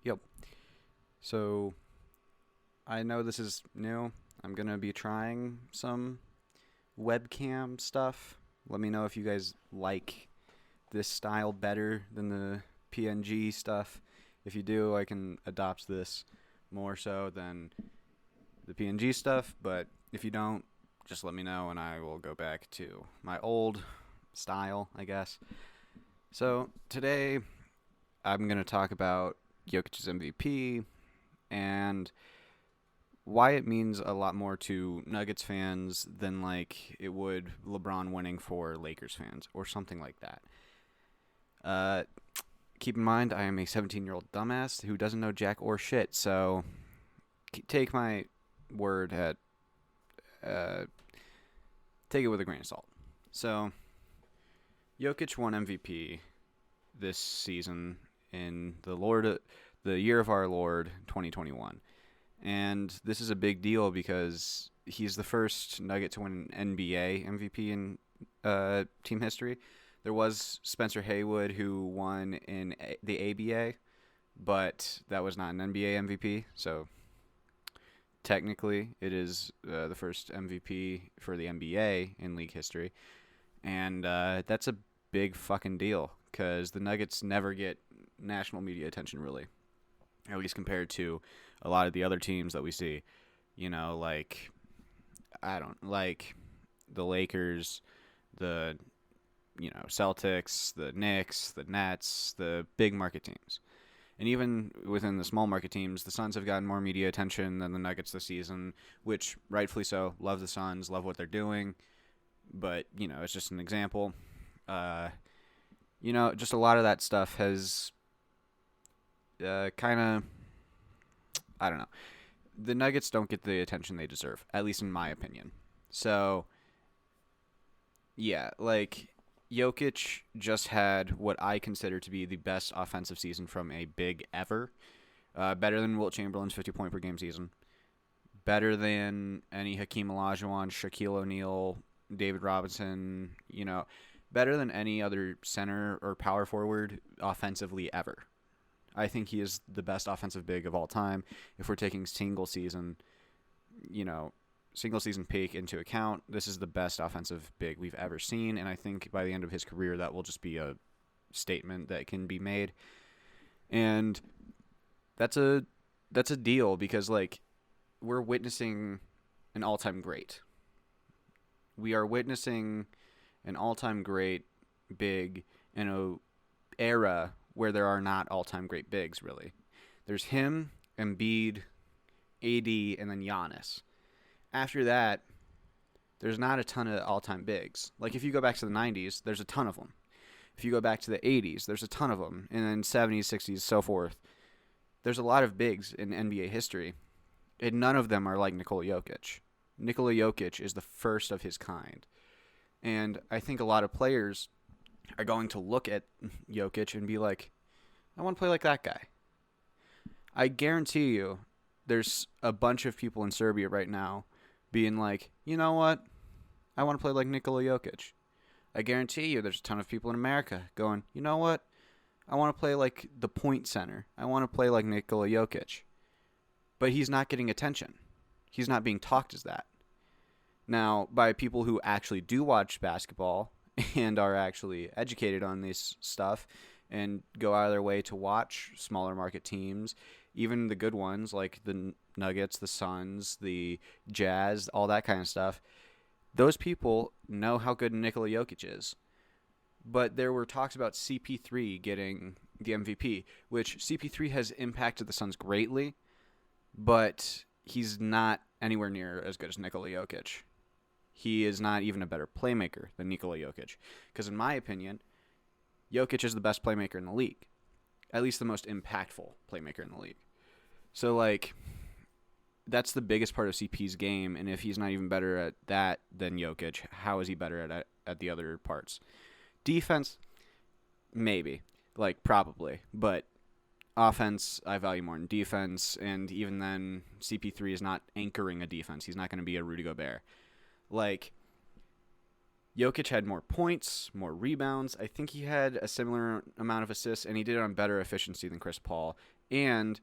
Yep. So I know this is new. I'm gonna be trying some webcam stuff. Let me know if you guys like this style better than the PNG stuff. If you do, I can adopt this more so than the PNG stuff. But if you don't, just let me know and I will go back to my old style, I guess. So today I'm gonna talk about Jokic's MVP and why it means a lot more to Nuggets fans than like it would LeBron winning for Lakers fans or something like that. Uh, Keep in mind, I am a 17-year-old dumbass who doesn't know jack or shit, so take my word at uh, take it with a grain of salt. So, Jokic won MVP this season in the year of our Lord 2021. And this is a big deal because he's the first Nugget to win an NBA MVP in team history. There was Spencer Haywood who won in the ABA, but that was not an NBA MVP. So technically, it is the first MVP for the NBA in league history. And that's a big fucking deal because the Nuggets never get national media attention, really, at least compared to a lot of the other teams that we see. You know, like I don't like the Lakers, the Celtics, the Knicks, the Nets, the big market teams. And even within the small market teams, the Suns have gotten more media attention than the Nuggets this season, which rightfully so. Love the Suns, love what they're doing, but it's just an example. Just a lot of that stuff has kind of, I don't know. The Nuggets don't get the attention they deserve, at least in my opinion. So, yeah, like Jokic just had what I consider to be the best offensive season from a big ever. Better than Wilt Chamberlain's 50-point per game season. Better than any Hakeem Olajuwon, Shaquille O'Neal, David Robinson. Better than any other center or power forward offensively ever. I think he is the best offensive big of all time. If we're taking single season peak into account, this is the best offensive big we've ever seen, and I think by the end of his career that will just be a statement that can be made. And that's a deal because like we're witnessing an all-time great. We are witnessing an all-time great big in a era where there are not all-time great bigs really. There's him, Embiid, AD, and then Giannis. After that, there's not a ton of all-time bigs. Like, if you go back to the 90s, there's a ton of them. If you go back to the 80s, there's a ton of them. And then 70s, 60s, so forth. There's a lot of bigs in NBA history. And none of them are like Nikola Jokic. Nikola Jokic is the first of his kind. And I think a lot of players are going to look at Jokic and be like, I want to play like that guy. I guarantee you there's a bunch of people in Serbia right now being like, you know what? I want to play like Nikola Jokic. I guarantee you there's a ton of people in America going, you know what? I want to play like the point center. I want to play like Nikola Jokic. But he's not getting attention. He's not being talked as that. Now, by people who actually do watch basketball and are actually educated on this stuff and go out of their way to watch smaller market teams, even the good ones like the Nuggets, the Suns, the Jazz, all that kind of stuff, those people know how good Nikola Jokic is. But there were talks about CP3 getting the MVP, which CP3 has impacted the Suns greatly, but he's not anywhere near as good as Nikola Jokic. He is not even a better playmaker than Nikola Jokic. Because in my opinion, Jokic is the best playmaker in the league. At least the most impactful playmaker in the league. So, like, that's the biggest part of CP's game. And if he's not even better at that than Jokic, how is he better at the other parts? Defense, maybe. Like, probably. But offense, I value more than defense. And even then, CP3 is not anchoring a defense. He's not going to be a Rudy Gobert. Like, Jokic had more points, more rebounds. I think he had a similar amount of assists, and he did it on better efficiency than Chris Paul. And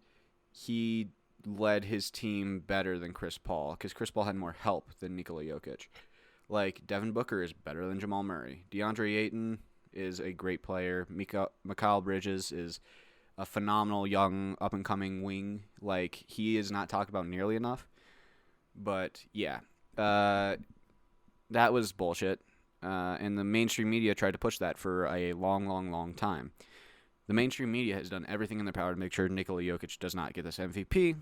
he led his team better than Chris Paul because Chris Paul had more help than Nikola Jokic. Like, Devin Booker is better than Jamal Murray. DeAndre Ayton is a great player. Mikal Bridges is a phenomenal young up-and-coming wing. Like, he is not talked about nearly enough. But, yeah, that was bullshit. And the mainstream media tried to push that for a long, long, long time. The mainstream media has done everything in their power to make sure Nikola Jokic does not get this MVP,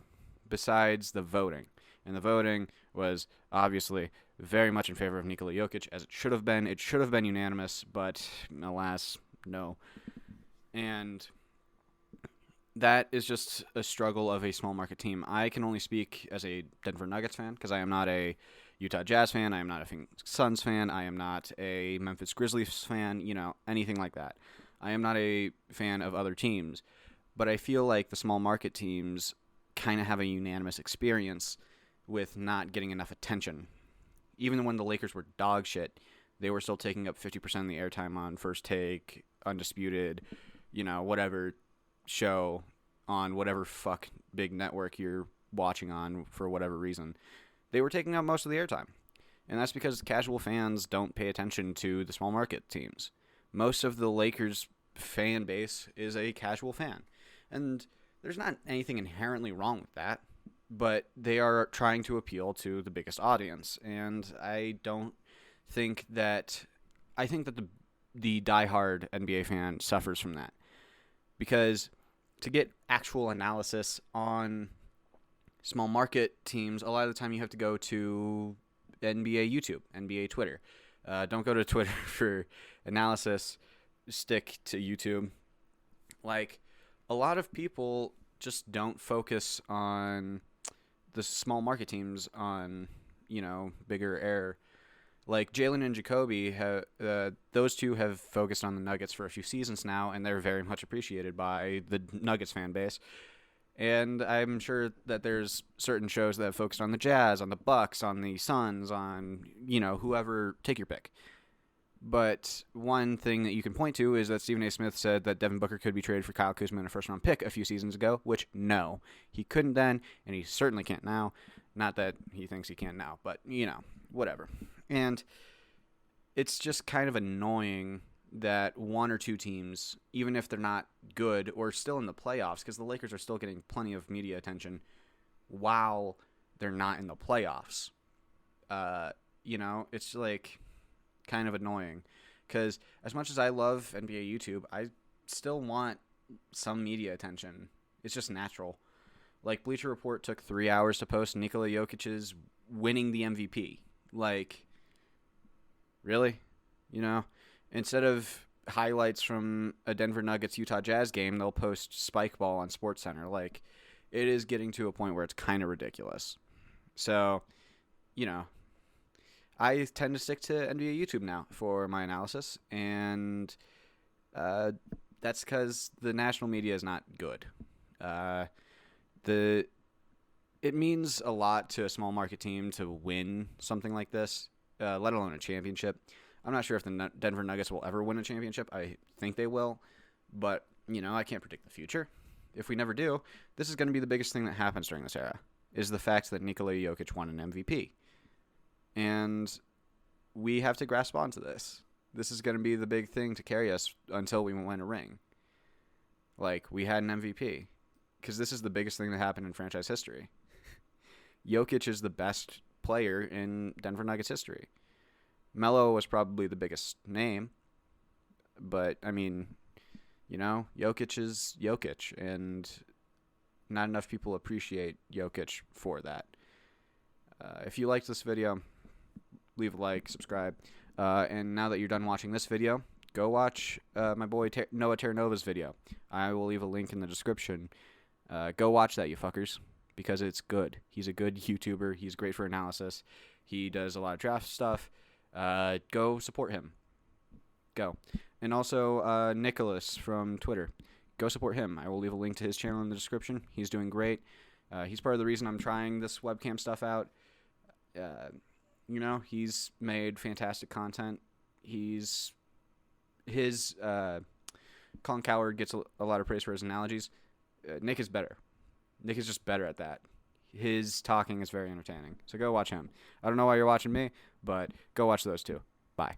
besides the voting. And the voting was obviously very much in favor of Nikola Jokic, as it should have been. It should have been unanimous, but alas, no. And that is just a struggle of a small market team. I can only speak as a Denver Nuggets fan because I am not a Utah Jazz fan. I am not a Phoenix Suns fan. I am not a Memphis Grizzlies fan, anything like that. I am not a fan of other teams, but I feel like the small market teams kind of have a unanimous experience with not getting enough attention. Even when the Lakers were dog shit, they were still taking up 50% of the airtime on First Take, Undisputed, whatever show on whatever fuck big network you're watching on for whatever reason. They were taking up most of the airtime. And that's because casual fans don't pay attention to the small market teams. Most of the Lakers fan base is a casual fan. And there's not anything inherently wrong with that, but they are trying to appeal to the biggest audience. And I think that the diehard NBA fan suffers from that. Because to get actual analysis on small market teams, a lot of the time you have to go to NBA YouTube, NBA Twitter. Don't go to Twitter for analysis. Stick to YouTube. Like, a lot of people just don't focus on the small market teams on, bigger air. Like, Jalen and Jacoby, those two have focused on the Nuggets for a few seasons now, and they're very much appreciated by the Nuggets fan base. And I'm sure that there's certain shows that have focused on the Jazz, on the Bucks, on the Suns, on, whoever, take your pick. But one thing that you can point to is that Stephen A. Smith said that Devin Booker could be traded for Kyle Kuzma in a first-round pick a few seasons ago, which, no, he couldn't then, and he certainly can't now. Not that he thinks he can now, but, whatever. And it's just kind of annoying that one or two teams, even if they're not good or still in the playoffs, because the Lakers are still getting plenty of media attention while they're not in the playoffs. It's like kind of annoying because as much as I love NBA YouTube, I still want some media attention. It's just natural. Like, Bleacher Report took 3 hours to post Nikola Jokic's winning the MVP. Like, really? Instead of highlights from a Denver Nuggets Utah Jazz game, they'll post Spike Ball on SportsCenter. Like, it is getting to a point where it's kind of ridiculous. So, I tend to stick to NBA YouTube now for my analysis, and that's because the national media is not good. It means a lot to a small market team to win something like this, let alone a championship. I'm not sure if the Denver Nuggets will ever win a championship. I think they will, but, I can't predict the future. If we never do, this is going to be the biggest thing that happens during this era, is the fact that Nikola Jokic won an MVP. And we have to grasp onto this. This is going to be the big thing to carry us until we win a ring. Like, we had an MVP, because this is the biggest thing that happened in franchise history. Jokic is the best player in Denver Nuggets history. Melo was probably the biggest name, but, Jokic is Jokic, and not enough people appreciate Jokic for that. If you liked this video, leave a like, subscribe, and now that you're done watching this video, go watch my boy Noah Terranova's video. I will leave a link in the description. Go watch that, you fuckers, because it's good. He's a good YouTuber. He's great for analysis. He does a lot of draft stuff. Go support him. Go. And also, Nicholas from Twitter. Go support him. I will leave a link to his channel in the description. He's doing great. He's part of the reason I'm trying this webcam stuff out. He's made fantastic content. Colin Cowherd gets a lot of praise for his analogies. Nick is better. Nick is just better at that. His talking is very entertaining. So go watch him. I don't know why you're watching me, but go watch those two. Bye.